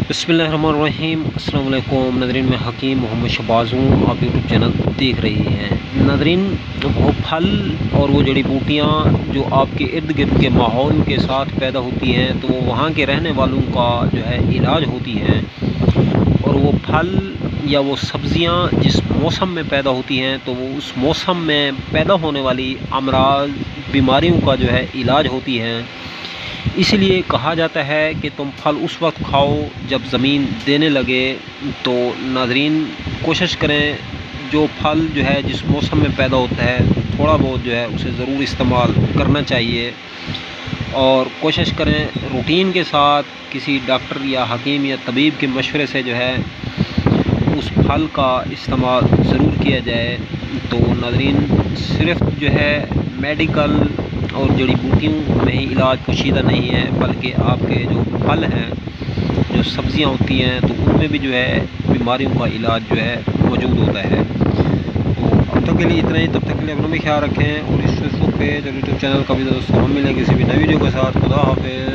بسم اللہ الرحمن الرحیم۔ السلام علیکم ناظرین، میں حکیم محمد شہباز ہوں، آپ یوٹیوب چینل دیکھ رہی ہیں۔ ناظرین، وہ پھل اور وہ جڑی بوٹیاں جو آپ کے ارد گرد کے ماحول کے ساتھ پیدا ہوتی ہیں تو وہ وہاں کے رہنے والوں کا جو ہے علاج ہوتی ہیں، اور وہ پھل یا وہ سبزیاں جس موسم میں پیدا ہوتی ہیں تو وہ اس موسم میں پیدا ہونے والی امراض بیماریوں کا جو ہے علاج ہوتی ہیں۔ اس لیے کہا جاتا ہے کہ تم پھل اس وقت کھاؤ جب زمین دینے لگے۔ تو ناظرین، کوشش کریں جو پھل جو ہے جس موسم میں پیدا ہوتا ہے تھوڑا بہت جو ہے اسے ضرور استعمال کرنا چاہیے، اور کوشش کریں روٹین کے ساتھ کسی ڈاکٹر یا حکیم یا طبیب کے مشورے سے جو ہے اس پھل کا استعمال ضرور کیا جائے۔ تو ناظرین، صرف جو ہے میڈیکل اور جڑی بوٹیوں میں ہی علاج پوشیدہ نہیں ہے، بلکہ آپ کے جو پھل ہیں، جو سبزیاں ہوتی ہیں، تو ان میں بھی جو ہے بیماریوں کا علاج جو ہے موجود ہوتا ہے۔ تو اب تک کے لیے اتنا ہی، تب تک کے لیے اپنا بھی خیال رکھیں، اور اس فیس بک پیج اور یوٹیوب چینل کا بھی دوستوں ہم ملیں کسی بھی نئی ویڈیو کے ساتھ۔ خدا حافظ۔